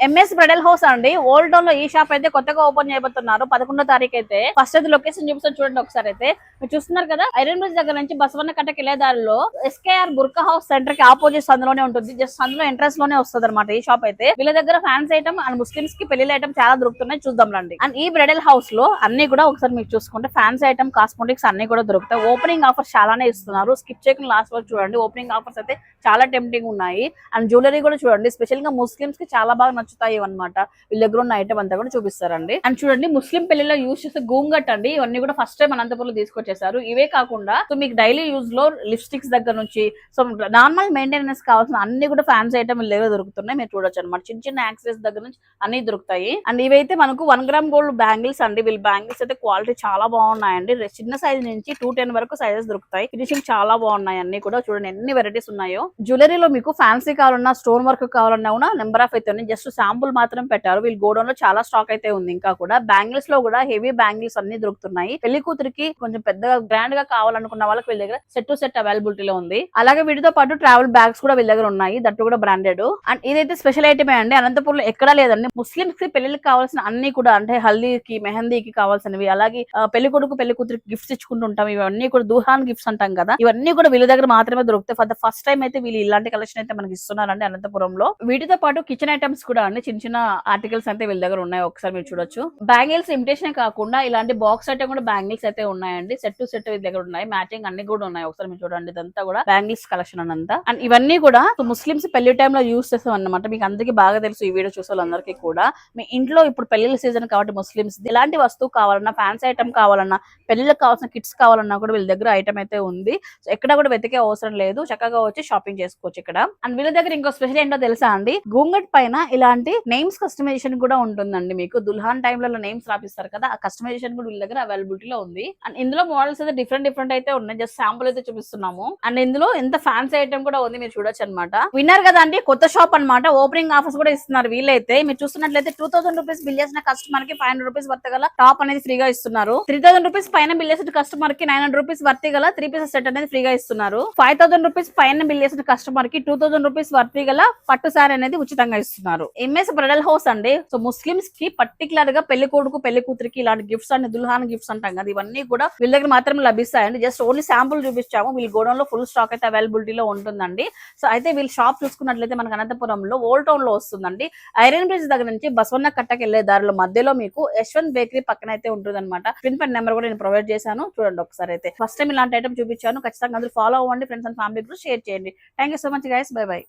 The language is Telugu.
ఎంఎస్ బ్రైడల్ హౌస్ అండి. ఓల్డ్ టౌన్ లో ఈ షాప్ అయితే కొత్తగా ఓపెన్ చేయబోతున్నారు 11వ తారీఖు అయితే. ఫస్ట్ అయితే లొకేషన్ చూపిస్తాను చూడండి ఒకసారి. అయితే మీరు చూస్తున్నారు కదా, ఐరన్ బ్రిడ్జ్ దగ్గర నుంచి బసవన్న కట్టకి వెళ్లే దారిలో ఎస్కేఆర్ బుర్కా హౌస్ సెంటర్ కి ఆపోజిట్ అందులోనే ఉంటుంది. జస్ట్ అందులో ఎంట్రన్స్ లోనే వస్తుంది అనమాట ఈ షాప్ అయితే. వీళ్ళ దగ్గర ఫ్యాన్సీ ఐటమ్ అండ్ ముస్లిమ్స్ కి పెళ్లి ఐటమ్ చాలా దొరుకుతున్నాయి, చూద్దాం రండి. అండ్ ఈ బ్రైడల్ హౌస్ లో అన్ని కూడా ఒకసారి మీకు చూసుకుంటే ఫ్యాన్సీ ఐటమ్, కాస్మెటిక్స్ అన్ని కూడా దొరుకుతాయి. ఓపెనింగ్ ఆఫర్స్ చాలానే ఇస్తున్నారు, స్కిప్ చేయకుండా లాస్ట్ వరకు చూడండి. ఓపెనింగ్ ఆఫర్స్ అయితే చాలా టెంప్టింగ్ ఉన్నాయి. అండ్ జ్యువెలరీ కూడా చూడండి, స్పెషల్ గా ముస్లిమ్స్ కి చాలా బాగా నచ్చుతాయి అనమాట. వీళ్ళ దగ్గర ఉన్న ఐటమ్ అంతా కూడా చూపిస్తారండి. అండ్ చూడండి, ముస్లిం పెళ్లిలో యూజ్ చేసే గూంగట్ అండి, ఇవన్నీ కూడా ఫస్ట్ టైం అనంతపురంలో తీసుకొచ్చేసారు. ఇవే కాకుండా సో మీకు డైలీ యూజ్ లో లిప్స్టిక్స్ దగ్గర నుంచి సో నార్మల్ మెయింటెనెన్స్ కావాల్సిన అన్ని కూడా ఫ్యాన్సీ ఐటమ్ వీళ్ళ దగ్గర దొరుకుతున్నాయి. మీరు చూడొచ్చు అనమాట. చిన్న చిన్న యాక్సెసరీస్ దగ్గర నుంచి అన్ని దొరుకుతాయి. అండ్ ఇవైతే మనకు 1 గ్రామ్ గోల్డ్ బ్యాంగిల్స్ అండి. వీళ్ళ బ్యాంగిల్స్ అయితే క్వాలిటీ చాలా బాగున్నాయండి. చిన్న సైజ్ నుంచి 210 వరకు సైజెస్ దొరుకుతాయి. ఫినిషింగ్ చాలా బాగున్నాయి అన్ని కూడా. చూడండి ఎన్ని వెరైటీస్ ఉన్నాయో. జ్యువెలరీలో మీకు ఫ్యాన్సీ కావాలన్నా, స్టోన్ వర్క్ కావాలన్నా కూడా నెంబర్ ఆఫ్ అయితే ఉన్నాయి. జస్ట్ శాంపుల్ మాత్రం పెట్టారు. వీళ్ళు గోడౌన్ లో చాలా స్టాక్ అయితే ఉంది. ఇంకా కూడా బ్యాంగిల్స్ లో కూడా హెవీ బ్యాంగిల్స్ అన్ని దొరుకుతున్నాయి. పెళ్లి కూతురికి కొంచెం పెద్దగా గ్రాండ్ గా కావాలనుకున్న వాళ్ళకి వీళ్ళ దగ్గర సెట్ టు సెట్ అవైలబిలిటీలో ఉంది. అలాగే వీటితో పాటు ట్రావెల్ బ్యాగ్స్ కూడా వీళ్ళ దగ్గర ఉన్నాయి, దట్టు కూడా బ్రాండెడ్. అండ్ ఇదైతే స్పెషల్ ఐటమే అండి, అనంతపురంలో ఎక్కడా లేదండి. ముస్లిమ్స్ కి పెళ్లికి కావాల్సిన అన్ని కూడా, అంటే హల్దీకి, మెహందీకి కావాల్సినవి, అలాగే పెళ్లి కొడుకు పెళ్లి కూతురికి గిఫ్ట్స్ ఇచ్చుకుంటుంటాం. ఇవన్నీ కూడా దుహాన్ గిఫ్ట్స్ అంటాం కదా, ఇవన్నీ కూడా వీళ్ళ దగ్గర మాత్రమే దొరుకుతాయి. ఫర్ ద ఫస్ట్ టైం అయితే వీళ్ళు ఇలాంటి కలెక్షన్ అయితే మనకి ఇస్తున్నారండి అనంతపురంలో. వీటితో పాటు కిచెన్ ఐటమ్స్ కూడా అండి, చిన్న చిన్న ఆర్టికల్స్ అయితే వీళ్ళ దగ్గర ఉన్నాయి. ఒకసారి మీరు చూడొచ్చు. బ్యాంగిల్స్ ఇమిటేషన్ కాకుండా ఇలాంటి బాక్స్ ఐటమ్ కూడా బ్యాంగిల్స్ అయితే ఉన్నాయండి. సెట్ టు సెట్ వీళ్ళ దగ్గర ఉన్నాయి. మ్యాచింగ్ అన్ని కూడా ఉన్నాయి. ఒకసారి మీరు చూడండి. ఇదంతా కూడా బ్యాంగిల్స్ కలెక్షన్ అనంతా. అండ్ ఇవన్నీ కూడా ముస్లిమ్స్ పెళ్లి టైంలో యూస్ చేస్తాం అన్నమాట. మీకు అందరికీ బాగా తెలుసు, ఈ వీడియో చూసే వాళ్ళందరికీ కూడా. మీ ఇంట్లో ఇప్పుడు పెళ్లిళ్ళ సీజన్ కాబట్టి ముస్లిమ్స్ ఎలాంటి వస్తువు కావాలన్నా, ఫ్యాన్సీ ఐటమ్ కావాలన్నా, పెళ్లిళ్ళకి కావాల్సిన కిట్స్ కావాలన్నా కూడా వీళ్ళ దగ్గర ఐటమ్ అయితే ఉంది. సో ఎక్కడ కూడా వెతికే అవసరం లేదు, చక్కగా వచ్చి షాపింగ్ చేసుకోవచ్చు ఇక్కడ. అండ్ వీళ్ళ దగ్గర ఇంకో స్పెషల్ ఏంటో తెలుసా అండి, గూంగట్ పైన ఇలాంటి నేమ్స్ కస్టమైజేషన్ కూడా ఉంటుందండి. మీకు దుల్హాన్ టైంలలో నేమ్స్ రాపిస్తారు కదా, ఆ కస్టమైజేషన్ కూడా వీళ్ళ దగ్గర అవైలబిలిటీలో ఉంది. అండ్ ఇందులో మోడల్స్ అయితే డిఫరెంట్ అయితే ఉన్నాయి. జస్ట్ శాంపుల్ అయితే చూపిస్తున్నాము. అండ్ ఇందులో ఎంత ఫ్యాన్సీ ఐటమ్ కూడా ఉంది, మీరు చూడొచ్చు అనమాట. విన్నర్ కదా అండి, కొత్త షాప్ అనమాట. ఓపెనింగ్ ఆఫర్స్ కూడా ఇస్తున్నారు వీళ్ళైతే. మీరు చూస్తున్నట్లయితే 2000 రూపీస్ బిల్ చేసిన కస్టమర్ కి 500 రూపీస్ వర్త్ గల టాప్ అనేది ఫ్రీగా ఇస్తున్నారు. 3000 రూపీస్ పైన బిల్ చేసిన కస్టమర్ కి 900 రూపీస్ వర్త్ గల 3 పీసెస్ సెట్ అనేది ఫ్రీగా ఇస్తున్నారు. 5000 రూపీస్ పైన బిల్ చేసిన కస్టమర్ కి 2000 రూపీస్ వర్త్ గల పట్టు సారీ అనేది ఉచితంగా ఇస్తున్నారు. ఎంఎస్ బ్రైడల్ హౌస్ అండి. సో ముస్లిమ్స్ కి పర్టికులర్ గా పెళ్లి కొడుకు పెళ్లి కూతురికి ఇలాంటి గిఫ్ట్స్ అండి, దుల్హాన్ గిఫ్ట్స్ అంటాం కదా, ఇవన్నీ కూడా వీళ్ళ దగ్గర మాత్రమే లభిస్తాయండి. జస్ట్ ఓన్లీ శాంపుల్ చూపించాము. వీళ్ళ గోడౌన్ లో ఫుల్ స్టాక్ అయితే అవైలబిలిటీలో ఉంటుందండి. సో అయితే వీళ్ళ షాప్ చూసుకున్నట్లయితే మనకు అనంతపురంలో ఓల్డ్ టౌన్ లో వస్తుందండి. ఐరన్ బ్రిడ్జ్ దగ్గర నుంచి బసవన్న కట్టకి వెళ్లే దారిలో మధ్యలో మీకు యశ్వంత్ బేకరీ పక్కన అయితే ఉంటుంది అనమాట. పిన్ పైన నెంబర్ కూడా నేను ప్రొవైడ్ చేశాను, చూడండి ఒకసారి. అయితే ఫస్ట్ టైం ఇలాంటి ఐటమ్ చూపించాను. ఖచ్చితంగా అందరూ ఫాలో అవ్వండి. ఫ్రెండ్స్ అండ్ ఫ్యామిలీ కూడా షేర్ చేయండి. Thank you so much guys, by by.